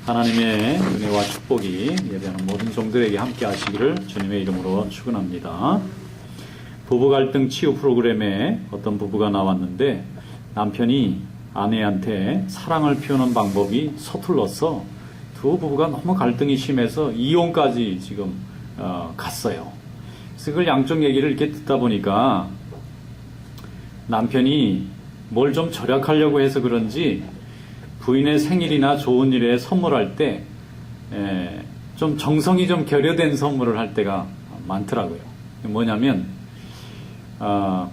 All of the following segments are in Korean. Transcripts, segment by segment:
하나님의 은혜와 축복이 예배하는 모든 종들에게 함께 하시기를 주님의 이름으로 축원합니다. 부부 갈등 치유 프로그램에 어떤 부부가 나왔는데 남편이 아내한테 사랑을 표현하는 방법이 서툴러서 두 부부가 너무 갈등이 심해서 이혼까지 지금 갔어요. 그래서 그걸 양쪽 얘기를 이렇게 듣다 보니까 남편이 뭘 좀 절약하려고 해서 그런지 부인의 생일이나 좋은 일에 선물할 때 좀 정성이 좀 결여된 선물을 할 때가 많더라고요. 뭐냐면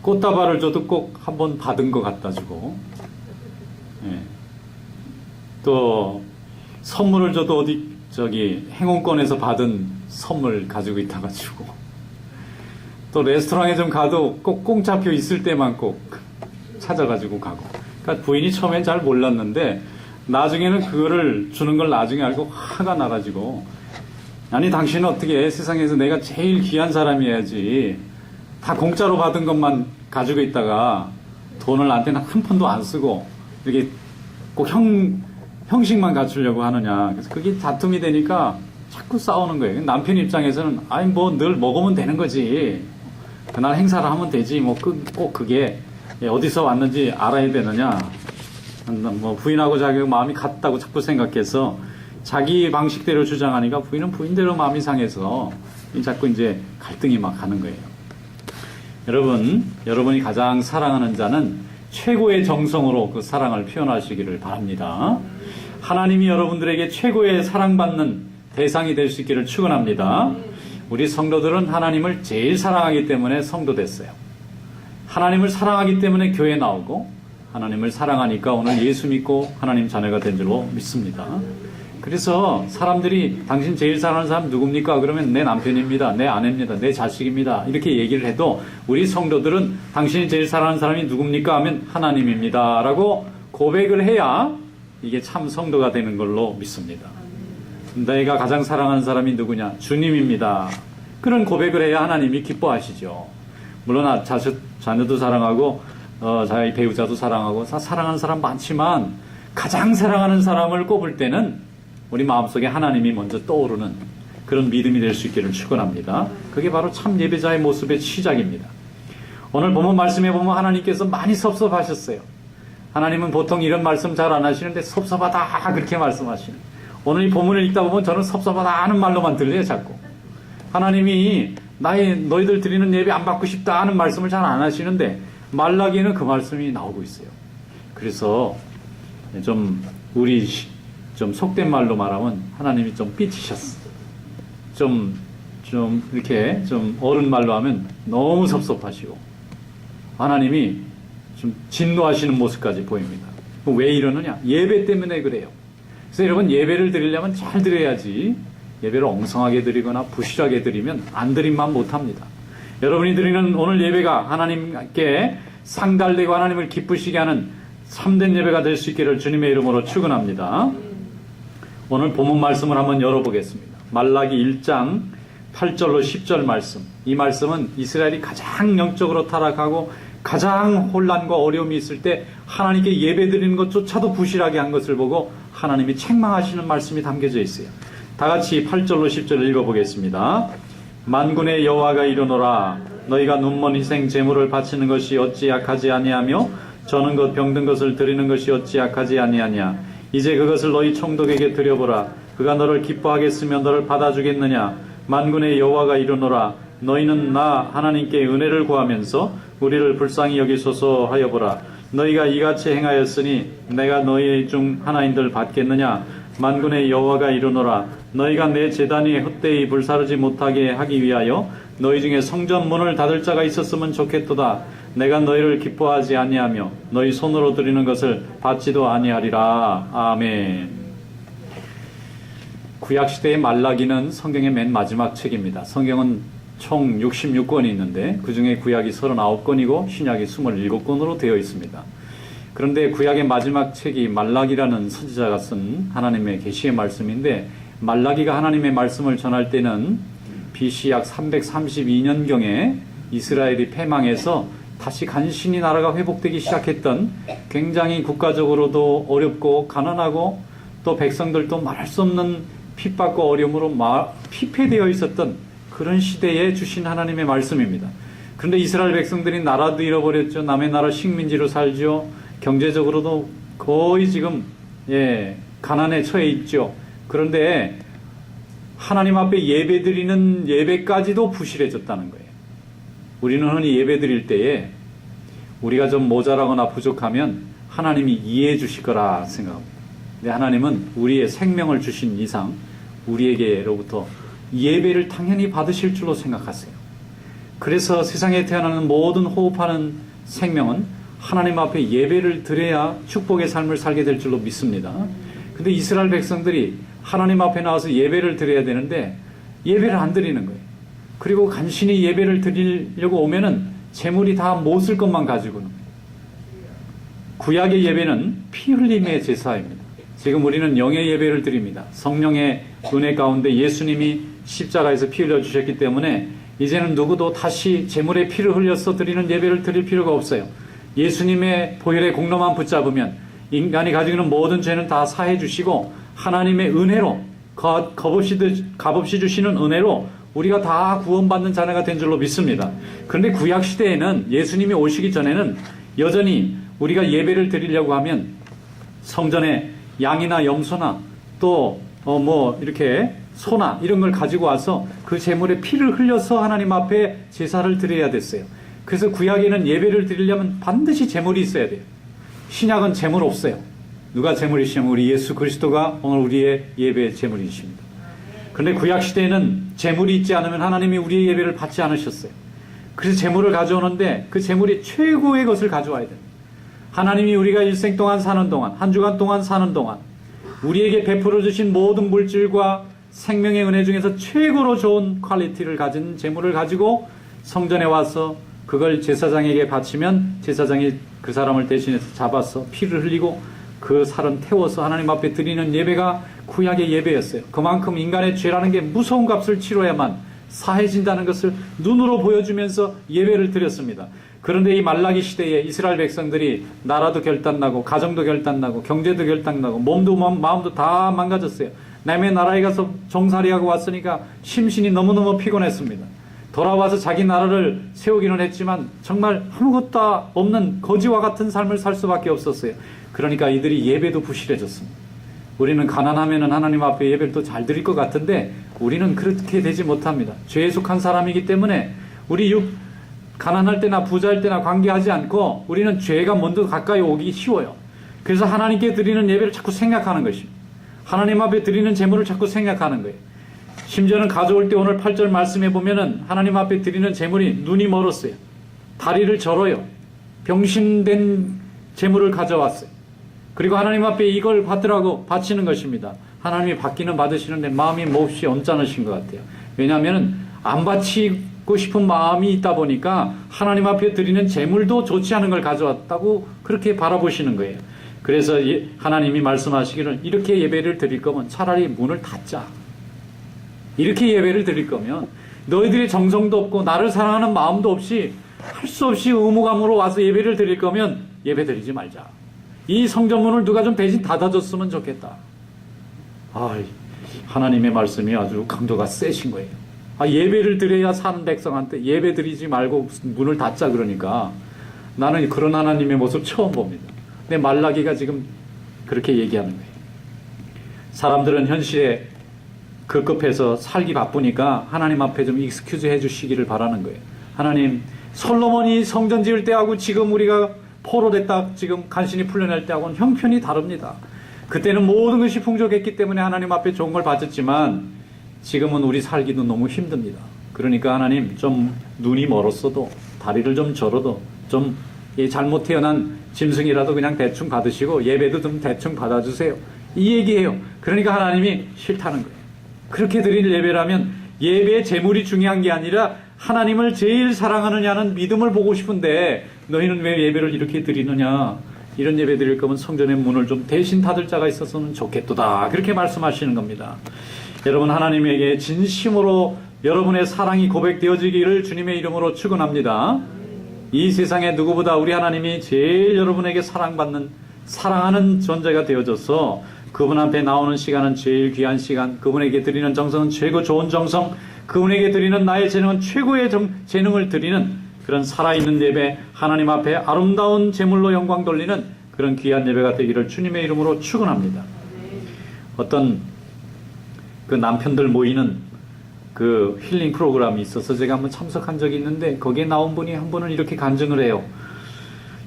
꽃다발을 줘도 꼭 한번 받은 거 갖다 주고, 또 선물을 줘도 어디 행운권에서 받은 선물 가지고 있다가 주고, 또 레스토랑에 좀 가도 꼭 공짜표 있을 때만 꼭 찾아가지고 가고. 그러니까 부인이 처음엔 잘 몰랐는데 나중에는 그거를 주는 걸 나중에 알고 화가 나가지고, 아니 당신은 어떻게 세상에서 내가 제일 귀한 사람이어야지 다 공짜로 받은 것만 가지고 있다가 돈을 나한테는 한 푼도 안 쓰고 이렇게 꼭 형식만 갖추려고 하느냐. 그래서 그게 다툼이 되니까 자꾸 싸우는 거예요. 남편 입장에서는 아니 뭐 늘 먹으면 되는 거지, 그날 행사를 하면 되지, 뭐 꼭 그게 어디서 왔는지 알아야 되느냐. 뭐 부인하고 자기가 마음이 같다고 자꾸 생각해서 자기 방식대로 주장하니까 부인은 부인대로 마음이 상해서 자꾸 이제 갈등이 막 가는 거예요. 여러분이 가장 사랑하는 자는 최고의 정성으로 그 사랑을 표현하시기를 바랍니다. 하나님이 여러분들에게 최고의 사랑받는 대상이 될 수 있기를 축원합니다. 우리 성도들은 하나님을 제일 사랑하기 때문에 성도 됐어요. 하나님을 사랑하기 때문에 교회 나오고, 하나님을 사랑하니까 오늘 예수 믿고 하나님 자녀가 된 줄로 믿습니다. 그래서 사람들이 당신 제일 사랑하는 사람 누굽니까? 그러면 내 남편입니다, 내 아내입니다, 내 자식입니다, 이렇게 얘기를 해도 우리 성도들은 당신이 제일 사랑하는 사람이 누굽니까? 하면 하나님입니다 라고 고백을 해야 이게 참 성도가 되는 걸로 믿습니다. 내가 가장 사랑하는 사람이 누구냐? 주님입니다. 그런 고백을 해야 하나님이 기뻐하시죠. 물론 자녀도 사랑하고 자기 배우자도 사랑하고 사랑하는 사람 많지만 가장 사랑하는 사람을 꼽을 때는 우리 마음속에 하나님이 먼저 떠오르는 그런 믿음이 될 수 있기를 축원합니다. 그게 바로 참 예배자의 모습의 시작입니다. 오늘 본문 말씀에 보면 하나님께서 많이 섭섭하셨어요. 하나님은 보통 이런 말씀 잘 안 하시는데 섭섭하다 그렇게 말씀하시는. 오늘 이 본문을 읽다 보면 저는 섭섭하다 하는 말로만 들려요. 자꾸 하나님이 너희들 드리는 예배 안 받고 싶다 하는 말씀을 잘 안 하시는데 말라기에는 그 말씀이 나오고 있어요. 그래서 우리 속된 말로 말하면 하나님이 좀 삐치셨어. 이렇게 어른 말로 하면 너무 섭섭하시고 하나님이 좀 진노하시는 모습까지 보입니다. 왜 이러느냐? 예배 때문에 그래요. 그래서 여러분, 예배를 드리려면 잘 드려야지, 예배를 엉성하게 드리거나 부실하게 드리면 안 드림만 못합니다. 여러분이 드리는 오늘 예배가 하나님께 상달되고 하나님을 기쁘시게 하는 참된 예배가 될 수 있기를 주님의 이름으로 축원합니다. 오늘 본문 말씀을 한번 열어보겠습니다. 말라기 1장 8절로 10절 말씀. 이 말씀은 이스라엘이 가장 영적으로 타락하고 가장 혼란과 어려움이 있을 때 하나님께 예배 드리는 것조차도 부실하게 한 것을 보고 하나님이 책망하시는 말씀이 담겨져 있어요. 다 같이 8절로 10절 읽어보겠습니다. 만군의 여호와가 이르노라, 너희가 눈먼 희생 제물을 바치는 것이 어찌 약하지 아니하며 저는 것 병든 것을 드리는 것이 어찌 약하지 아니하냐. 이제 그것을 너희 총독에게 드려보라. 그가 너를 기뻐하겠으며 너를 받아주겠느냐. 만군의 여호와가 이르노라, 너희는 나 하나님께 은혜를 구하면서 우리를 불쌍히 여기소서 하여보라. 너희가 이같이 행하였으니 내가 너희 중 하나인들 받겠느냐. 만군의 여호와가 이르노라, 너희가 내 제단 위에 헛되이 불사르지 못하게 하기 위하여 너희 중에 성전 문을 닫을 자가 있었으면 좋겠도다. 내가 너희를 기뻐하지 아니하며 너희 손으로 드리는 것을 받지도 아니하리라. 아멘. 구약시대의 말라기는 성경의 맨 마지막 책입니다. 성경은 총 66권이 있는데 그 중에 구약이 39권이고 신약이 27권으로 되어 있습니다. 그런데 구약의 마지막 책이 말라기라는 선지자가 쓴 하나님의 계시의 말씀인데, 말라기가 하나님의 말씀을 전할 때는 BC 약 332년경에 이스라엘이 패망해서 다시 간신히 나라가 회복되기 시작했던, 굉장히 국가적으로도 어렵고 가난하고 또 백성들도 말할 수 없는 핍박과 어려움으로 피폐되어 있었던 그런 시대에 주신 하나님의 말씀입니다. 그런데 이스라엘 백성들이 나라도 잃어버렸죠. 남의 나라 식민지로 살죠. 경제적으로도 거의 지금 가난에 처해 있죠. 그런데 하나님 앞에 예배드리는 예배까지도 부실해졌다는 거예요. 우리는 흔히 예배드릴 때에 우리가 좀 모자라거나 부족하면 하나님이 이해해 주실 거라 생각합니다. 근데 하나님은 우리의 생명을 주신 이상 우리에게로부터 예배를 당연히 받으실 줄로 생각하세요. 그래서 세상에 태어나는 모든 호흡하는 생명은 하나님 앞에 예배를 드려야 축복의 삶을 살게 될 줄로 믿습니다. 근데 이스라엘 백성들이 하나님 앞에 나와서 예배를 드려야 되는데 예배를 안 드리는 거예요. 그리고 간신히 예배를 드리려고 오면은 재물이 다 못 쓸 것만 가지고는. 구약의 예배는 피 흘림의 제사입니다. 지금 우리는 영의 예배를 드립니다. 성령의 은혜 가운데 예수님이 십자가에서 피 흘려 주셨기 때문에 이제는 누구도 다시 재물의 피를 흘려서 드리는 예배를 드릴 필요가 없어요. 예수님의 보혈의 공로만 붙잡으면 인간이 가지고 있는 모든 죄는 다 사해 주시고 하나님의 은혜로 값없이 주시는 은혜로 우리가 다 구원받는 자녀가 된 줄로 믿습니다. 그런데 구약 시대에는 예수님이 오시기 전에는 여전히 우리가 예배를 드리려고 하면 성전에 양이나 염소나 또 이렇게 소나 이런 걸 가지고 와서 그 제물에 피를 흘려서 하나님 앞에 제사를 드려야 됐어요. 그래서 구약에는 예배를 드리려면 반드시 제물이 있어야 돼요. 신약은 제물 없어요. 누가 제물이시냐면 우리 예수 그리스도가 오늘 우리의 예배의 제물이십니다. 그런데 구약 시대에는 제물이 있지 않으면 하나님이 우리의 예배를 받지 않으셨어요. 그래서 제물을 가져오는데 그 제물이 최고의 것을 가져와야 돼요. 하나님이 우리가 일생 동안 사는 동안, 한 주간 동안 사는 동안 우리에게 베풀어 주신 모든 물질과 생명의 은혜 중에서 최고로 좋은 퀄리티를 가진 제물을 가지고 성전에 와서 그걸 제사장에게 바치면 제사장이 그 사람을 대신해서 잡아서 피를 흘리고 그 살은 태워서 하나님 앞에 드리는 예배가 구약의 예배였어요. 그만큼 인간의 죄라는 게 무서운 값을 치러야만 사해진다는 것을 눈으로 보여주면서 예배를 드렸습니다. 그런데 이 말라기 시대에 이스라엘 백성들이 나라도 결단나고 가정도 결단나고 경제도 결단나고 몸도 마음도 다 망가졌어요. 남의 나라에 가서 종살이하고 왔으니까 심신이 너무너무 피곤했습니다. 돌아와서 자기 나라를 세우기는 했지만 정말 아무것도 없는 거지와 같은 삶을 살 수밖에 없었어요. 그러니까 이들이 예배도 부실해졌습니다. 우리는 가난하면은 하나님 앞에 예배를 또 잘 드릴 것 같은데 우리는 그렇게 되지 못합니다. 죄에 속한 사람이기 때문에 우리 가난할 때나 부자일 때나 관계하지 않고 우리는 죄가 먼저 가까이 오기 쉬워요. 그래서 하나님께 드리는 예배를 자꾸 생각하는 것입니다. 하나님 앞에 드리는 제물을 자꾸 생각하는 거예요. 심지어는 가져올 때 오늘 8절 말씀해 보면은 하나님 앞에 드리는 제물이 눈이 멀었어요. 다리를 절어요. 병신된 제물을 가져왔어요. 그리고 하나님 앞에 이걸 받으라고 바치는 것입니다. 하나님이 받기는 받으시는데 마음이 몹시 언짢으신 것 같아요. 왜냐하면 안 바치고 싶은 마음이 있다 보니까 하나님 앞에 드리는 제물도 좋지 않은 걸 가져왔다고 그렇게 바라보시는 거예요. 그래서 하나님이 말씀하시기를 이렇게 예배를 드릴 거면 차라리 문을 닫자. 이렇게 예배를 드릴 거면 너희들이 정성도 없고 나를 사랑하는 마음도 없이 할 수 없이 의무감으로 와서 예배를 드릴 거면 예배 드리지 말자. 이 성전문을 누가 좀 대신 닫아줬으면 좋겠다. 하나님의 말씀이 아주 강도가 세신 거예요. 예배를 드려야 사는 백성한테 예배 드리지 말고 문을 닫자 그러니까 나는 그런 하나님의 모습 처음 봅니다. 근데 말라기가 지금 그렇게 얘기하는 거예요. 사람들은 현실에 급급해서 살기 바쁘니까 하나님 앞에 좀 익스큐즈 해주시기를 바라는 거예요. 하나님, 솔로몬이 성전 지을 때하고 지금 우리가 포로됐다 지금 간신히 풀려날 때하고는 형편이 다릅니다. 그때는 모든 것이 풍족했기 때문에 하나님 앞에 좋은 걸 받았지만 지금은 우리 살기도 너무 힘듭니다. 그러니까 하나님 좀 눈이 멀었어도 다리를 좀 절어도 좀 잘못 태어난 짐승이라도 그냥 대충 받으시고 예배도 좀 대충 받아주세요. 이 얘기예요. 그러니까 하나님이 싫다는 거예요. 그렇게 드릴 예배라면 예배의 제물이 중요한 게 아니라 하나님을 제일 사랑하느냐는 믿음을 보고 싶은데 너희는 왜 예배를 이렇게 드리느냐. 이런 예배 드릴 거면 성전의 문을 좀 대신 닫을 자가 있었으면 좋겠도다. 그렇게 말씀하시는 겁니다. 여러분 하나님에게 진심으로 여러분의 사랑이 고백되어지기를 주님의 이름으로 축원합니다. 이 세상에 누구보다 우리 하나님이 제일 여러분에게 사랑하는 존재가 되어져서 그분 앞에 나오는 시간은 제일 귀한 시간, 그분에게 드리는 정성은 최고 좋은 정성, 그분에게 드리는 나의 재능은 최고의 재능을 드리는 그런 살아있는 예배, 하나님 앞에 아름다운 제물로 영광 돌리는 그런 귀한 예배가 되기를 주님의 이름으로 축원합니다. 어떤 그 남편들 모이는 그 힐링 프로그램이 있어서 제가 한번 참석한 적이 있는데, 거기에 나온 분이 한 분은 이렇게 간증을 해요.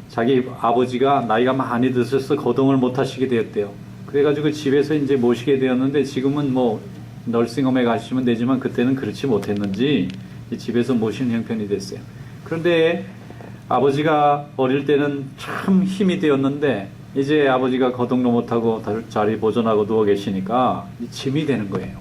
자기 아버지가 나이가 많이 드셔서 거동을 못 하시게 되었대요. 그래가지고 집에서 이제 모시게 되었는데, 지금은 뭐 널싱홈에 가시면 되지만 그때는 그렇지 못했는지 집에서 모시는 형편이 됐어요. 그런데 아버지가 어릴 때는 참 힘이 되었는데, 이제 아버지가 거동도 못하고 자리 보존하고 누워 계시니까 짐이 되는 거예요.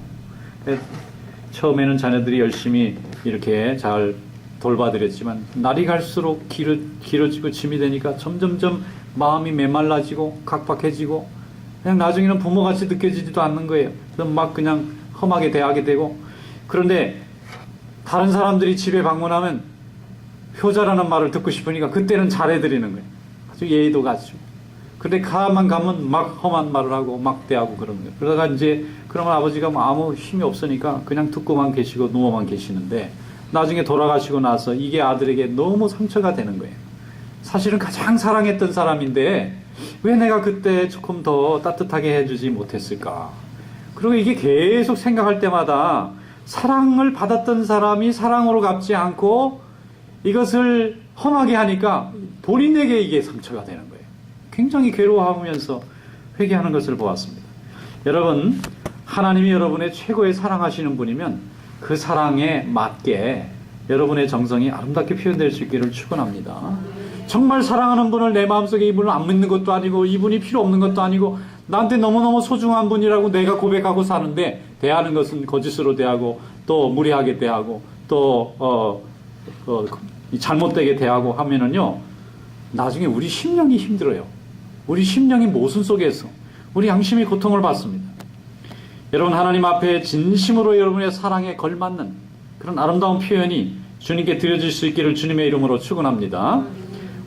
처음에는 자녀들이 열심히 이렇게 잘 돌봐드렸지만, 날이 갈수록 길어지고 짐이 되니까 점점점 마음이 메말라지고 각박해지고, 그냥 나중에는 부모같이 느껴지지도 않는 거예요. 그럼 막 그냥 험하게 대하게 되고. 그런데 다른 사람들이 집에 방문하면 효자라는 말을 듣고 싶으니까 그때는 잘해드리는 거예요. 아주 예의도 갖추고. 근데 가만 가면 막 험한 말을 하고 막 대하고 그러는 거예요. 그러다가 이제 그러면 아버지가 뭐 아무 힘이 없으니까 그냥 듣고만 계시고 누워만 계시는데, 나중에 돌아가시고 나서 이게 아들에게 너무 상처가 되는 거예요. 사실은 가장 사랑했던 사람인데 왜 내가 그때 조금 더 따뜻하게 해주지 못했을까. 그리고 이게 계속 생각할 때마다 사랑을 받았던 사람이 사랑으로 갚지 않고 이것을 험하게 하니까 본인에게 이게 상처가 되는 거예요. 굉장히 괴로워하면서 회개하는 것을 보았습니다. 여러분, 하나님이 여러분의 최고의 사랑하시는 분이면 그 사랑에 맞게 여러분의 정성이 아름답게 표현될 수 있기를 축원합니다. 정말 사랑하는 분을 내 마음속에 이분을 안 믿는 것도 아니고 이분이 필요 없는 것도 아니고 나한테 너무너무 소중한 분이라고 내가 고백하고 사는데, 대하는 것은 거짓으로 대하고 또 무례하게 대하고 또 잘못되게 대하고 하면은요, 나중에 우리 심령이 힘들어요. 우리 심령이 모순 속에서 우리 양심이 고통을 받습니다. 여러분, 하나님 앞에 진심으로 여러분의 사랑에 걸맞는 그런 아름다운 표현이 주님께 드려질 수 있기를 주님의 이름으로 축원합니다.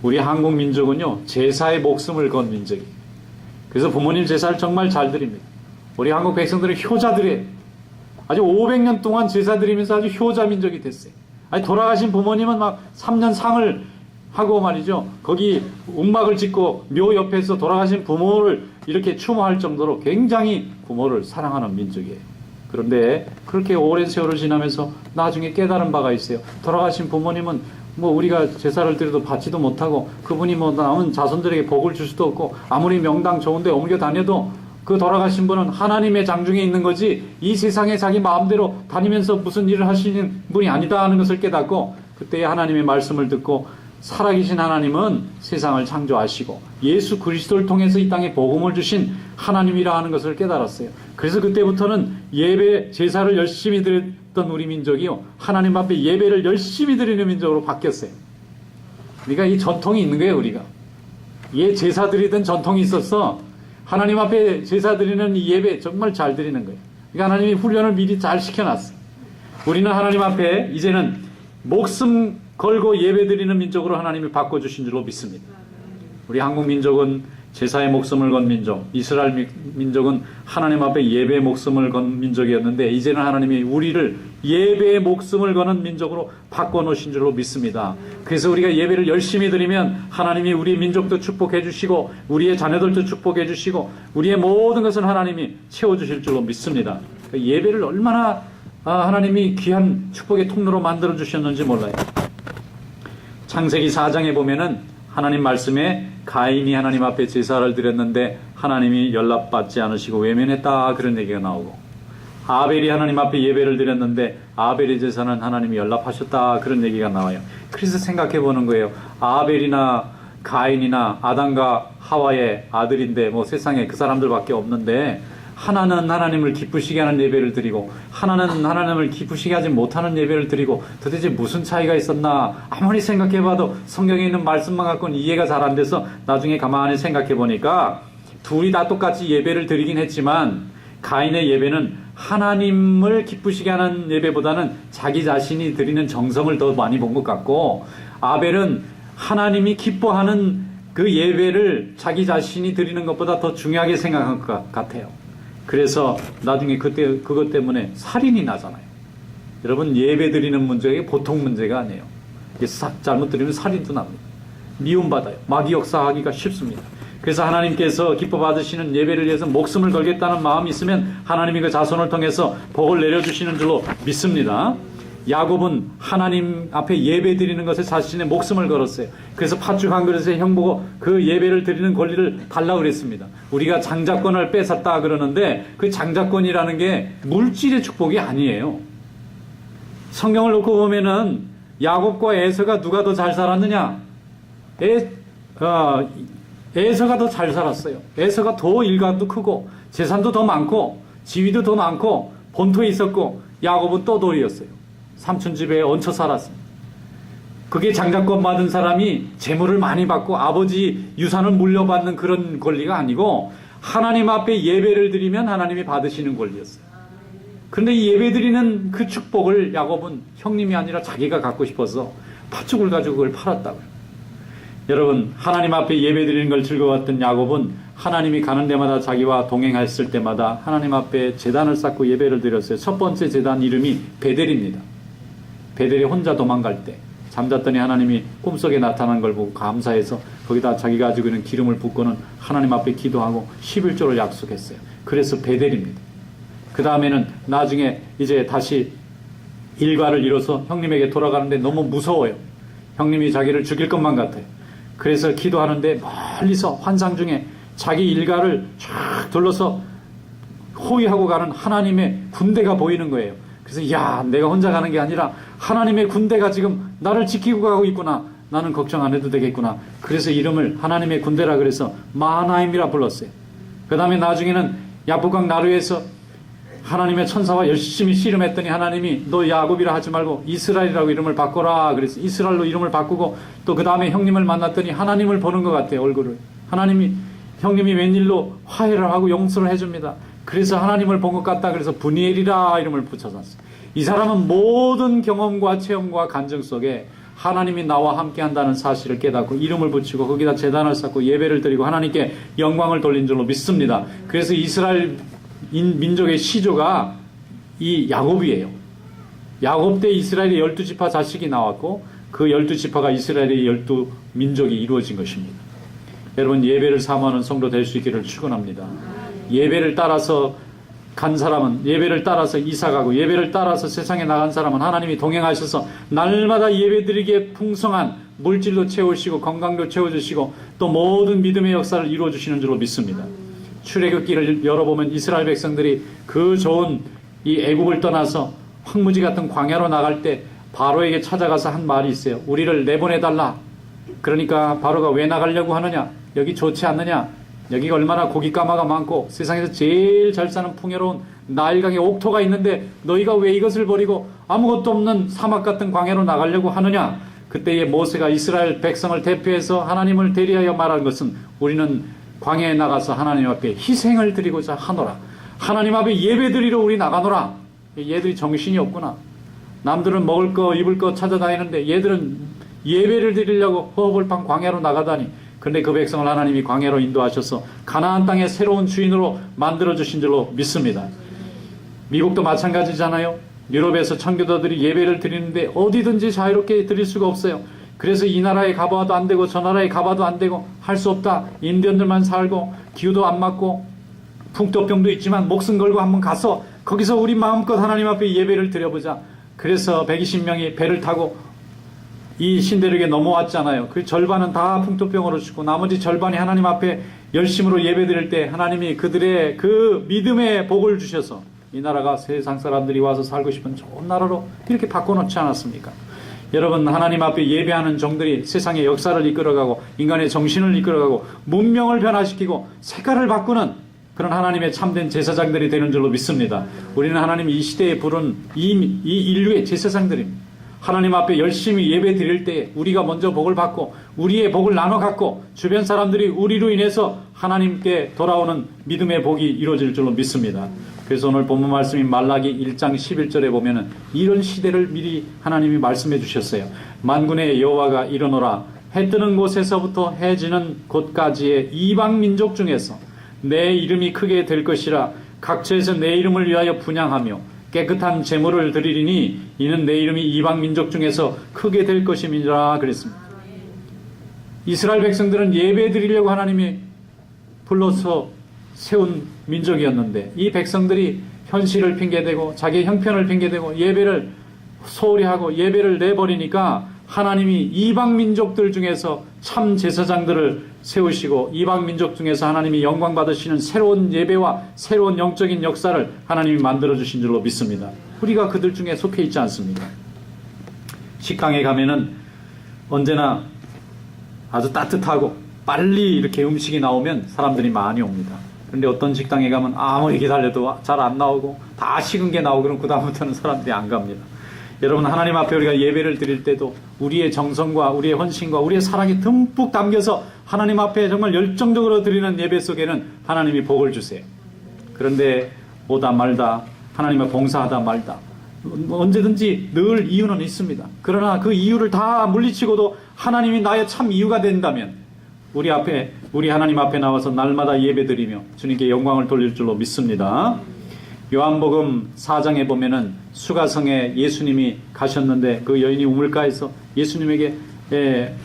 우리 한국 민족은요, 제사에 목숨을 건 민족이에요. 그래서 부모님 제사를 정말 잘 드립니다. 우리 한국 백성들은 효자들이에요. 아주 500년 동안 제사 드리면서 아주 효자 민족이 됐어요. 아니, 돌아가신 부모님은 막 3년 상을 하고 말이죠, 거기 움막을 짓고 묘 옆에서 돌아가신 부모를 이렇게 추모할 정도로 굉장히 부모를 사랑하는 민족이에요. 그런데 그렇게 오랜 세월을 지나면서 나중에 깨달은 바가 있어요. 돌아가신 부모님은 뭐 우리가 제사를 드려도 받지도 못하고, 그분이 뭐 남은 자손들에게 복을 줄 수도 없고, 아무리 명당 좋은데 옮겨 다녀도 그 돌아가신 분은 하나님의 장중에 있는 거지 이 세상에 자기 마음대로 다니면서 무슨 일을 하시는 분이 아니다 하는 것을 깨닫고, 그때 하나님의 말씀을 듣고, 살아계신 하나님은 세상을 창조하시고 예수 그리스도를 통해서 이 땅에 복음을 주신 하나님이라 하는 것을 깨달았어요. 그래서 그때부터는 예배 제사를 열심히 드렸던 우리 민족이요, 하나님 앞에 예배를 열심히 드리는 민족으로 바뀌었어요. 그러니까 이 전통이 있는 거예요. 우리가 제사 드리던 전통이 있었어. 하나님 앞에 제사 드리는 이 예배 정말 잘 드리는 거예요. 그러니까 하나님이 훈련을 미리 잘 시켜놨어요. 우리는 하나님 앞에 이제는 목숨 걸고 예배드리는 민족으로 하나님이 바꿔주신 줄로 믿습니다. 우리 한국 민족은 제사에 목숨을 건 민족, 이스라엘 민족은 하나님 앞에 예배에 목숨을 건 민족이었는데, 이제는 하나님이 우리를 예배에 목숨을 거는 민족으로 바꿔놓으신 줄로 믿습니다. 그래서 우리가 예배를 열심히 드리면 하나님이 우리 민족도 축복해 주시고 우리의 자녀들도 축복해 주시고 우리의 모든 것을 하나님이 채워주실 줄로 믿습니다. 예배를 얼마나 하나님이 귀한 축복의 통로로 만들어 주셨는지 몰라요. 창세기 4장에 보면은 하나님 말씀에 가인이 하나님 앞에 제사를 드렸는데 하나님이 연락받지 않으시고 외면했다, 그런 얘기가 나오고, 아벨이 하나님 앞에 예배를 드렸는데 아벨의 제사는 하나님이 연락하셨다, 그런 얘기가 나와요. 그래서 생각해 보는 거예요. 아벨이나 가인이나 아담과 하와의 아들인데 뭐 세상에 그 사람들밖에 없는데, 하나는 하나님을 기쁘시게 하는 예배를 드리고 하나는 하나님을 기쁘시게 하지 못하는 예배를 드리고, 도대체 무슨 차이가 있었나. 아무리 생각해봐도 성경에 있는 말씀만 갖고는 이해가 잘 안 돼서 나중에 가만히 생각해 보니까 둘이 다 똑같이 예배를 드리긴 했지만, 가인의 예배는 하나님을 기쁘시게 하는 예배보다는 자기 자신이 드리는 정성을 더 많이 본 것 같고, 아벨은 하나님이 기뻐하는 그 예배를 자기 자신이 드리는 것보다 더 중요하게 생각한 것 같아요. 그래서 나중에 그것 때문에 살인이 나잖아요. 여러분, 예배 드리는 문제가 보통 문제가 아니에요. 잘못 드리면 살인도 납니다. 미움받아요. 마귀 역사하기가 쉽습니다. 그래서 하나님께서 기뻐 받으시는 예배를 위해서 목숨을 걸겠다는 마음이 있으면 하나님이 그 자손을 통해서 복을 내려주시는 줄로 믿습니다. 야곱은 하나님 앞에 예배 드리는 것에 자신의 목숨을 걸었어요. 그래서 팥죽 한 그릇에 형 보고 그 예배를 드리는 권리를 달라고 그랬습니다. 우리가 장자권을 뺏었다 그러는데 그 장자권이라는 게 물질의 축복이 아니에요. 성경을 놓고 보면은 야곱과 에서가 누가 더 잘 살았느냐? 에서가 더 잘 살았어요. 에서가 더 일가도 크고 재산도 더 많고 지위도 더 많고 본토에 있었고, 야곱은 떠돌이였어요. 삼촌 집에 얹혀 살았습니다. 그게 장자권 받은 사람이 재물을 많이 받고 아버지 유산을 물려받는 그런 권리가 아니고 하나님 앞에 예배를 드리면 하나님이 받으시는 권리였어요. 그런데 이 예배 드리는 그 축복을 야곱은 형님이 아니라 자기가 갖고 싶어서 팥죽을 가지고 그걸 팔았다고요. 여러분, 하나님 앞에 예배 드리는 걸 즐거웠던 야곱은 하나님이 가는 데마다 자기와 동행했을 때마다 하나님 앞에 제단을 쌓고 예배를 드렸어요. 첫 번째 제단 이름이 베델입니다. 베델이 혼자 도망갈 때 잠잤더니 하나님이 꿈속에 나타난 걸 보고 감사해서 거기다 자기가 가지고 있는 기름을 붓고는 하나님 앞에 기도하고 11조를 약속했어요. 그래서 베델입니다. 그 다음에는 나중에 이제 다시 일과를 이뤄서 형님에게 돌아가는데 너무 무서워요. 형님이 자기를 죽일 것만 같아요. 그래서 기도하는데 멀리서 환상 중에 자기 일가를 쫙 둘러서 호위하고 가는 하나님의 군대가 보이는 거예요. 그래서 야, 내가 혼자 가는 게 아니라 하나님의 군대가 지금 나를 지키고 가고 있구나. 나는 걱정 안 해도 되겠구나. 그래서 이름을 하나님의 군대라 그래서 마하나임이라 불렀어요. 그 다음에 나중에는 야복강 나루에서 하나님의 천사와 열심히 씨름했더니 하나님이 너 야곱이라 하지 말고 이스라엘이라고 이름을 바꿔라. 그래서 이스라엘로 이름을 바꾸고 또 그 다음에 형님을 만났더니 하나님을 보는 것 같아요. 얼굴을. 형님이 웬일로 화해를 하고 용서를 해줍니다. 그래서 하나님을 본 것 같다. 그래서 분이엘이라 이름을 붙여놨어요. 이 사람은 모든 경험과 체험과 간증 속에 하나님이 나와 함께 한다는 사실을 깨닫고 이름을 붙이고 거기다 제단을 쌓고 예배를 드리고 하나님께 영광을 돌린 줄로 믿습니다. 그래서 이스라엘 민족의 시조가 이 야곱이에요. 야곱 때 이스라엘의 12지파 자식이 나왔고 그 12지파가 이스라엘의 12민족이 이루어진 것입니다. 여러분, 예배를 사모하는 성도 될 수 있기를 축원합니다. 예배를 따라서 간 사람은, 예배를 따라서 이사가고 예배를 따라서 세상에 나간 사람은 하나님이 동행하셔서 날마다 예배드리기에 풍성한 물질도 채우시고 건강도 채워주시고 또 모든 믿음의 역사를 이루어주시는 줄로 믿습니다. 출애굽기를 열어보면 이스라엘 백성들이 그 좋은 이 애굽을 떠나서 황무지 같은 광야로 나갈 때 바로에게 찾아가서 한 말이 있어요. 우리를 내보내달라. 그러니까 바로가 왜 나가려고 하느냐? 여기 좋지 않느냐? 여기가 얼마나 고깃가마가 많고 세상에서 제일 잘 사는 풍요로운 나일강의 옥토가 있는데 너희가 왜 이것을 버리고 아무것도 없는 사막 같은 광야로 나가려고 하느냐? 그때에 모세가 이스라엘 백성을 대표해서 하나님을 대리하여 말한 것은 우리는 광야에 나가서 하나님 앞에 희생을 드리고자 하노라. 하나님 앞에 예배 드리러 우리 나가노라. 얘들이 정신이 없구나. 남들은 먹을 거 입을 거 찾아다니는데 얘들은 예배를 드리려고 허허벌판 광야로 나가다니. 그런데 그 백성을 하나님이 광야로 인도하셔서 가나안 땅의 새로운 주인으로 만들어주신 줄로 믿습니다. 미국도 마찬가지잖아요. 유럽에서 청교도들이 예배를 드리는데 어디든지 자유롭게 드릴 수가 없어요. 그래서 이 나라에 가봐도 안 되고 저 나라에 가봐도 안 되고 할 수 없다. 인디언들만 살고 기후도 안 맞고 풍토병도 있지만 목숨 걸고 한번 가서 거기서 우리 마음껏 하나님 앞에 예배를 드려보자. 그래서 120명이 배를 타고 이 신대륙에 넘어왔잖아요. 그 절반은 다 풍토병으로 죽고 나머지 절반이 하나님 앞에 열심으로 예배드릴 때 하나님이 그들의 그 믿음의 복을 주셔서 이 나라가 세상 사람들이 와서 살고 싶은 좋은 나라로 이렇게 바꿔놓지 않았습니까? 여러분, 하나님 앞에 예배하는 종들이 세상의 역사를 이끌어가고 인간의 정신을 이끌어가고 문명을 변화시키고 색깔을 바꾸는 그런 하나님의 참된 제사장들이 되는 줄로 믿습니다. 우리는 하나님이 이 시대에 부른 이 인류의 제사장들입니다. 하나님 앞에 열심히 예배 드릴 때 우리가 먼저 복을 받고 우리의 복을 나눠 갖고 주변 사람들이 우리로 인해서 하나님께 돌아오는 믿음의 복이 이루어질 줄로 믿습니다. 그래서 오늘 본문 말씀인 말라기 1장 11절에 보면은 이런 시대를 미리 하나님이 말씀해 주셨어요. 만군의 여호와가 이르노라. 해 뜨는 곳에서부터 해 지는 곳까지의 이방 민족 중에서 내 이름이 크게 될 것이라. 각처에서 내 이름을 위하여 분향하며 깨끗한 제물을 드리리니 이는 내 이름이 이방 민족 중에서 크게 될 것임이라 그랬습니다. 이스라엘 백성들은 예배 드리려고 하나님이 불러서 세운 민족이었는데 이 백성들이 현실을 핑계대고 자기의 형편을 핑계대고 예배를 소홀히 하고 예배를 내버리니까 하나님이 이방 민족들 중에서 참 제사장들을 세우시고 이방 민족 중에서 하나님이 영광 받으시는 새로운 예배와 새로운 영적인 역사를 하나님이 만들어주신 줄로 믿습니다. 우리가 그들 중에 속해 있지 않습니까? 식당에 가면은 언제나 아주 따뜻하고 빨리 이렇게 음식이 나오면 사람들이 많이 옵니다. 그런데 어떤 식당에 가면 아무리 기다려도 잘 안 나오고 다 식은 게 나오고 그럼 그다음부터는 사람들이 안 갑니다. 여러분, 하나님 앞에 우리가 예배를 드릴 때도 우리의 정성과 우리의 헌신과 우리의 사랑이 듬뿍 담겨서 하나님 앞에 정말 열정적으로 드리는 예배 속에는 하나님이 복을 주세요. 그런데 오다 말다, 하나님의 봉사하다 말다, 언제든지 늘 이유는 있습니다. 그러나 그 이유를 다 물리치고도 하나님이 나의 참 이유가 된다면 우리 하나님 앞에 나와서 날마다 예배드리며 주님께 영광을 돌릴 줄로 믿습니다. 요한복음 4장에 보면은 수가성에 예수님이 가셨는데 그 여인이 우물가에서 예수님에게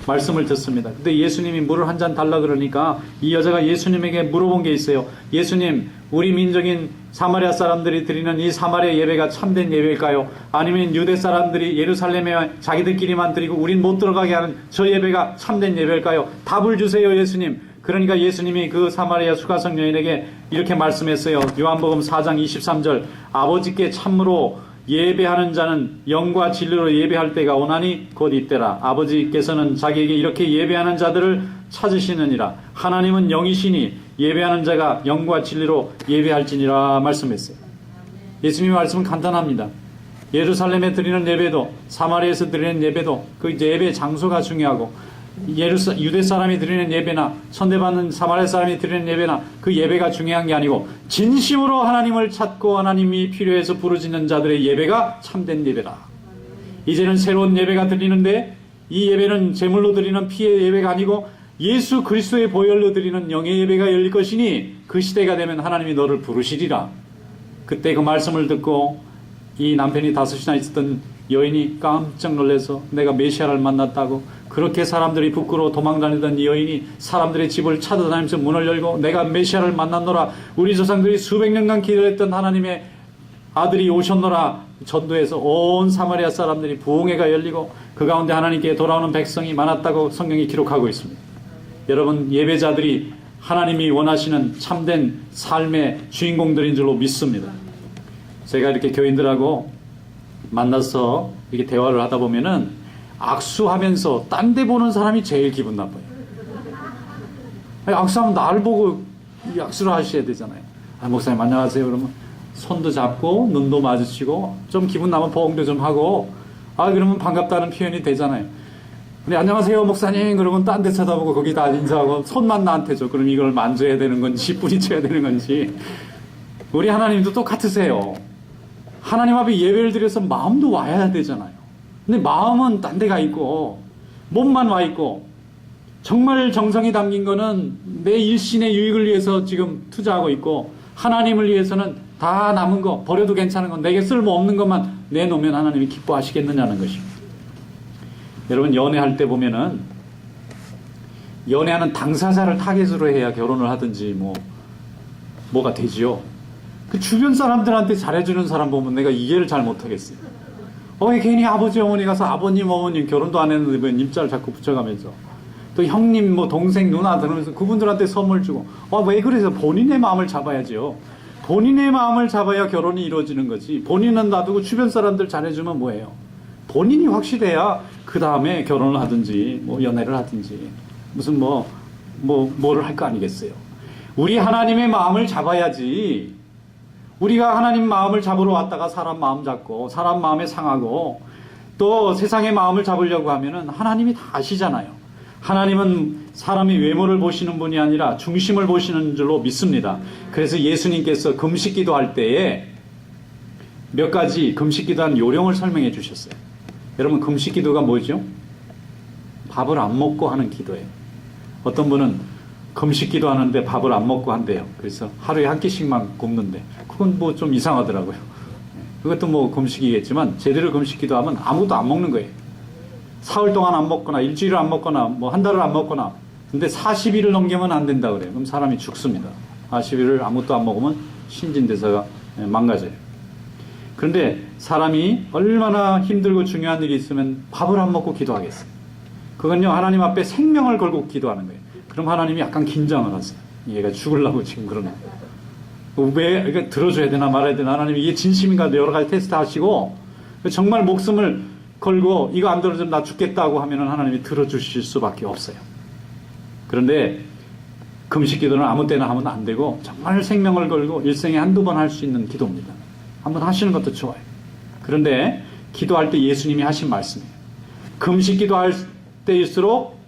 말씀을 듣습니다. 근데 예수님이 물을 한 잔 달라 그러니까 이 여자가 예수님에게 물어본 게 있어요. 예수님, 우리 민족인 사마리아 사람들이 드리는 이 사마리아 예배가 참된 예배일까요? 아니면 유대 사람들이 예루살렘에 자기들끼리만 드리고 우린 못 들어가게 하는 저 예배가 참된 예배일까요? 답을 주세요, 예수님. 그러니까 예수님이 그 사마리아 수가성 여인에게 이렇게 말씀했어요. 요한복음 4장 23절, 아버지께 참으로 예배하는 자는 영과 진리로 예배할 때가 오나니 곧 이때라. 아버지께서는 자기에게 이렇게 예배하는 자들을 찾으시느니라. 하나님은 영이시니 예배하는 자가 영과 진리로 예배할지니라 말씀했어요. 예수님의 말씀은 간단합니다. 예루살렘에 드리는 예배도 사마리아에서 드리는 예배도 그 예배 장소가 중요하고 유대 사람이 드리는 예배나 선대받는 사마리아 사람이 드리는 예배나 그 예배가 중요한 게 아니고 진심으로 하나님을 찾고 하나님이 필요해서 부르짖는 자들의 예배가 참된 예배라. 이제는 새로운 예배가 드리는데 이 예배는 제물로 드리는 피의 예배가 아니고 예수 그리스도의 보혈로 드리는 영의 예배가 열릴 것이니 그 시대가 되면 하나님이 너를 부르시리라. 그때 그 말씀을 듣고 이 남편이 5이나 있었던 여인이 깜짝 놀라서 내가 메시아를 만났다고, 그렇게 사람들이 부끄러워 도망다니던 이 여인이 사람들의 집을 찾아다니면서 문을 열고 내가 메시아를 만났노라, 우리 조상들이 수백 년간 기도했던 하나님의 아들이 오셨노라 전도해서 온 사마리아 사람들이 부흥회가 열리고 그 가운데 하나님께 돌아오는 백성이 많았다고 성경이 기록하고 있습니다. 여러분, 예배자들이 하나님이 원하시는 참된 삶의 주인공들인 줄로 믿습니다. 제가 이렇게 교인들하고 만나서 이렇게 대화를 하다 보면은 악수하면서 딴 데 보는 사람이 제일 기분 나빠요. 아니, 악수하면 나를 보고 악수를 하셔야 되잖아요. 아, 목사님 안녕하세요. 그러면 손도 잡고 눈도 마주치고 좀 기분 나면 보응도 좀 하고, 아, 그러면 반갑다는 표현이 되잖아요. 근데 안녕하세요 목사님 그러면 딴 데 쳐다보고 거기다 인사하고 손만 나한테 줘. 그럼 이걸 만져야 되는 건지 뿌리쳐야 되는 건지. 우리 하나님도 똑같으세요. 하나님 앞에 예배를 드려서 마음도 와야 되잖아요. 근데 마음은 딴 데가 있고 몸만 와 있고, 정말 정성이 담긴 거는 내 일신의 유익을 위해서 지금 투자하고 있고, 하나님을 위해서는 다 남은 거 버려도 괜찮은 건 내게 쓸모없는 것만 내놓으면 하나님이 기뻐하시겠느냐는 것입니다. 여러분, 연애할 때 보면은 연애하는 당사자를 타겟으로 해야 결혼을 하든지 뭐가 되지요. 그 주변 사람들한테 잘해주는 사람 보면 내가 이해를 잘 못하겠어요. 왜 괜히 아버지 어머니 가서 아버님 어머님 결혼도 안 했는데 왜 님자를 자꾸 붙여가면서, 또 형님 동생 누나 그러면서 그분들한테 선물 주고, 왜 그래서 본인의 마음을 잡아야죠. 본인의 마음을 잡아야 결혼이 이루어지는 거지. 본인은 놔두고 주변 사람들 잘해주면 뭐예요. 본인이 확실해야 그 다음에 결혼을 하든지 연애를 하든지 무슨 뭐를 할 거 아니겠어요. 우리 하나님의 마음을 잡아야지. 우리가 하나님 마음을 잡으러 왔다가 사람 마음 잡고 사람 마음에 상하고 또 세상의 마음을 잡으려고 하면은 하나님이 다 아시잖아요. 하나님은 사람이 외모를 보시는 분이 아니라 중심을 보시는 줄로 믿습니다. 그래서 예수님께서 금식기도 할 때에 몇 가지 금식기도한 요령을 설명해 주셨어요. 여러분, 금식기도가 뭐죠? 밥을 안 먹고 하는 기도예요. 어떤 분은 금식 기도하는데 밥을 안 먹고 한대요. 그래서 하루에 한 끼씩만 굶는데 그건 뭐 좀 이상하더라고요. 그것도 뭐 금식이겠지만 제대로 금식 기도하면 아무것도 안 먹는 거예요. 사흘 동안 안 먹거나 일주일을 안 먹거나 뭐 한 달을 안 먹거나. 근데 40일을 넘기면 안 된다 그래요. 그럼 사람이 죽습니다. 40일을 아무것도 안 먹으면 신진대사가 망가져요. 그런데 사람이 얼마나 힘들고 중요한 일이 있으면 밥을 안 먹고 기도하겠어요. 그건요, 하나님 앞에 생명을 걸고 기도하는 거예요. 그럼 하나님이 약간 긴장을 하세요. 얘가 죽으려고 지금 그러는 거예요. 왜, 이거 들어줘야 되나 말아야 되나, 하나님이 이게 진심인가 여러 가지 테스트 하시고, 정말 목숨을 걸고 이거 안 들어주면 나 죽겠다고 하면은 하나님이 들어주실 수밖에 없어요. 그런데 금식 기도는 아무 때나 하면 안 되고 정말 생명을 걸고 일생에 한두 번 할 수 있는 기도입니다. 한번 하시는 것도 좋아요. 그런데 기도할 때 예수님이 하신 말씀이에요. 금식 기도할 때일수록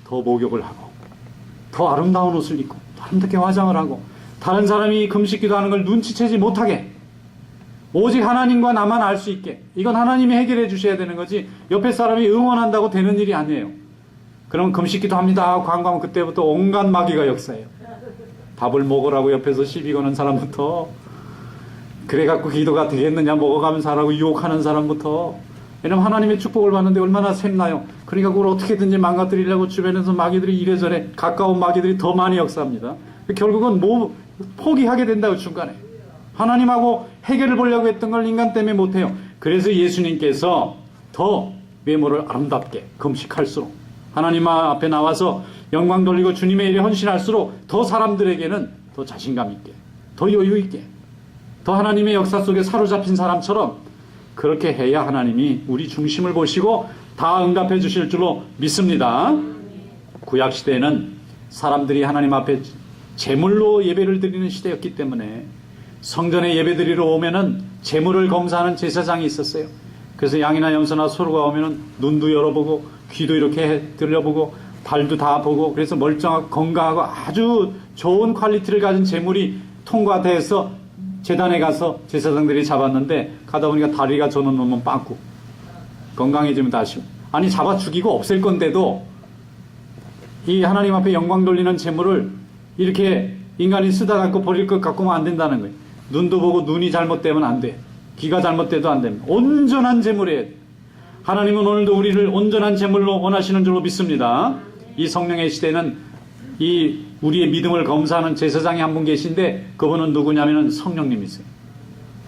더 목욕을 하고 더 아름다운 옷을 입고 더 아름답게 화장을 하고 다른 사람이 금식 기도하는 걸 눈치채지 못하게 오직 하나님과 나만 알 수 있게 이건 하나님이 해결해 주셔야 되는 거지 옆에 사람이 응원한다고 되는 일이 아니에요. 그럼 금식 기도합니다 하고 관광하면 그때부터 온갖 마귀가 역사해요. 밥을 먹으라고 옆에서 시비 거는 사람부터 그래갖고 기도가 되겠느냐 먹어가면서 하라고 유혹하는 사람부터 왜냐면 하나님의 축복을 받는데 얼마나 샘나요. 그러니까 그걸 어떻게든지 망가뜨리려고 주변에서 마귀들이 이래저래 가까운 마귀들이 더 많이 역사합니다. 결국은 뭐 포기하게 된다고 중간에 하나님하고 해결을 보려고 했던 걸 인간 때문에 못해요. 그래서 예수님께서 더 외모를 아름답게 금식할수록 하나님 앞에 나와서 영광 돌리고 주님의 일에 헌신할수록 더 사람들에게는 더 자신감 있게 더 여유 있게 더 하나님의 역사 속에 사로잡힌 사람처럼 그렇게 해야 하나님이 우리 중심을 보시고 다 응답해 주실 줄로 믿습니다. 구약시대에는 사람들이 하나님 앞에 제물로 예배를 드리는 시대였기 때문에 성전에 예배 드리러 오면은 제물을 검사하는 제사장이 있었어요. 그래서 양이나 염소나 소로가 오면은 눈도 열어보고 귀도 이렇게 들려보고 발도 다 보고 그래서 멀쩡하고 건강하고 아주 좋은 퀄리티를 가진 제물이 통과돼서 제단에 가서 제사장들이 잡았는데 가다 보니까 다리가 저는 놈은 빵꾸 건강해지면 다시 아니 잡아 죽이고 없앨 건데도 이 하나님 앞에 영광 돌리는 제물을 이렇게 인간이 쓰다 갖고 버릴 것 갖고는 안 된다는 거예요. 눈도 보고 눈이 잘못되면 안 돼. 귀가 잘못돼도 안 됩니다. 온전한 제물이에요. 하나님은 오늘도 우리를 온전한 제물로 원하시는 줄로 믿습니다. 이 성령의 시대는 이 우리의 믿음을 검사하는 제사장이 한 분 계신데 그분은 누구냐면은 성령님이세요.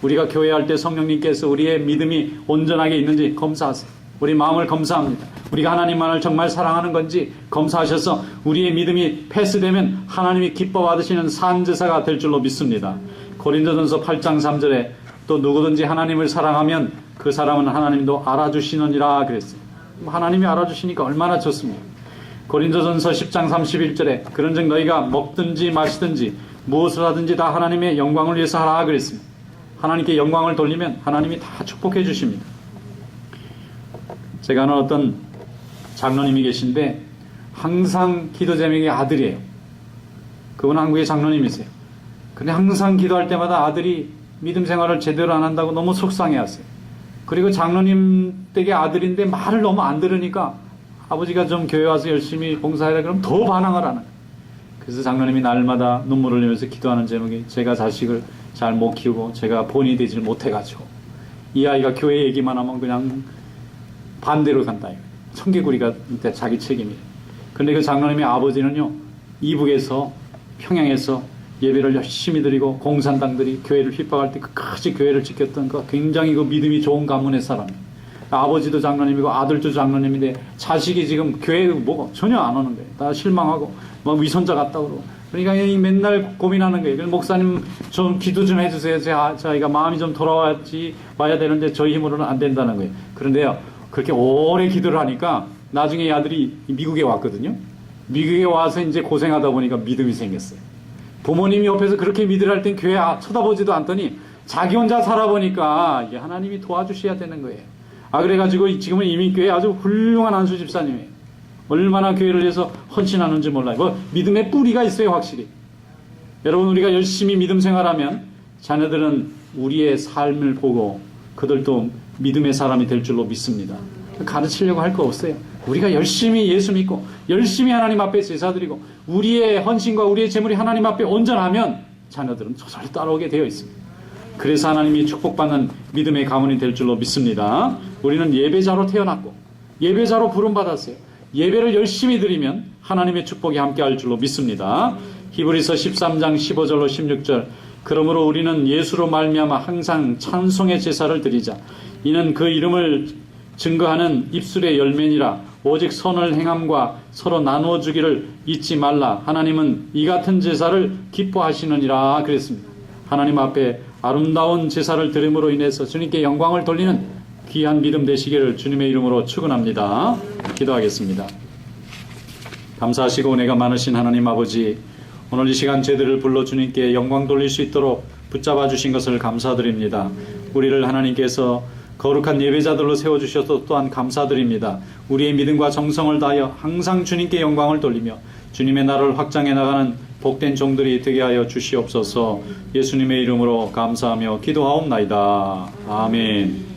우리가 교회할 때 성령님께서 우리의 믿음이 온전하게 있는지 검사하세요. 우리 마음을 검사합니다. 우리가 하나님만을 정말 사랑하는 건지 검사하셔서 우리의 믿음이 패스되면 하나님이 기뻐 받으시는 산제사가 될 줄로 믿습니다. 고린도전서 8장 3절에 또 누구든지 하나님을 사랑하면 그 사람은 하나님도 알아주시느니라 그랬어요. 하나님이 알아주시니까 얼마나 좋습니까? 고린도전서 10장 31절에 그런즉 너희가 먹든지 마시든지 무엇을 하든지 다 하나님의 영광을 위해서 하라 그랬습니다. 하나님께 영광을 돌리면 하나님이 다 축복해 주십니다. 제가 아는 어떤 장로님이 계신데 항상 기도 제목이 아들이에요. 그분은 한국의 장로님이세요. 근데 항상 기도할 때마다 아들이 믿음 생활을 제대로 안 한다고 너무 속상해하세요. 그리고 장로님 댁의 아들인데 말을 너무 안 들으니까 아버지가 좀 교회 와서 열심히 봉사해라 그러면 더 반항을 하는 거예요. 그래서 장로님이 날마다 눈물을 흘리면서 기도하는 제목이 제가 자식을 잘 못 키우고 제가 본이 되질 못해가지고 이 아이가 교회 얘기만 하면 그냥 반대로 간다. 청개구리가 자기 책임이에요. 그런데 그 장로님의 아버지는요 이북에서 평양에서 예배를 열심히 드리고 공산당들이 교회를 핍박할 때 끝까지 교회를 지켰던 그 굉장히 그 믿음이 좋은 가문의 사람이에요. 아버지도 장로님이고 아들도 장로님인데 자식이 지금 교회에 뭐가 전혀 안 오는 거예요. 다 실망하고 막 위선자 같다고 그러고 그러니까 맨날 고민하는 거예요. 그래서 목사님 좀 기도 좀 해주세요. 저희가 마음이 좀 돌아와야지 와야 되는데 저희 힘으로는 안 된다는 거예요. 그런데요 그렇게 오래 기도를 하니까 나중에 이 아들이 미국에 왔거든요. 미국에 와서 이제 고생하다 보니까 믿음이 생겼어요. 부모님이 옆에서 그렇게 믿으라 할 땐 교회 쳐다보지도 않더니 자기 혼자 살아보니까 이게 하나님이 도와주셔야 되는 거예요. 그래가지고 지금은 이민교회 아주 훌륭한 안수 집사님이에요. 얼마나 교회를 위해서 헌신하는지 몰라요. 뭐 믿음의 뿌리가 있어요 확실히. 여러분 우리가 열심히 믿음 생활하면 자녀들은 우리의 삶을 보고 그들도 믿음의 사람이 될 줄로 믿습니다. 가르치려고 할 거 없어요. 우리가 열심히 예수 믿고 열심히 하나님 앞에 제사드리고 우리의 헌신과 우리의 재물이 하나님 앞에 온전하면 자녀들은 저절로 따라오게 되어 있습니다. 그래서 하나님이 축복받는 믿음의 가문이 될 줄로 믿습니다. 우리는 예배자로 태어났고 예배자로 부름받았어요. 예배를 열심히 드리면 하나님의 축복이 함께할 줄로 믿습니다. 히브리서 13장 15절로 16절 그러므로 우리는 예수로 말미암아 항상 찬송의 제사를 드리자. 이는 그 이름을 증거하는 입술의 열매니라. 오직 선을 행함과 서로 나누어 주기를 잊지 말라. 하나님은 이 같은 제사를 기뻐하시느니라 그랬습니다. 하나님 앞에 아름다운 제사를 드림으로 인해서 주님께 영광을 돌리는 귀한 믿음 되시기를 주님의 이름으로 축원합니다. 기도하겠습니다. 감사하시고 은혜가 많으신 하나님 아버지, 오늘 이 시간 저희들을 불러 주님께 영광 돌릴 수 있도록 붙잡아 주신 것을 감사드립니다. 우리를 하나님께서 거룩한 예배자들로 세워주셔서 또한 감사드립니다. 우리의 믿음과 정성을 다하여 항상 주님께 영광을 돌리며 주님의 나라를 확장해 나가는 복된 종들이 되게 하여 주시옵소서. 예수님의 이름으로 감사하며 기도하옵나이다. 아멘.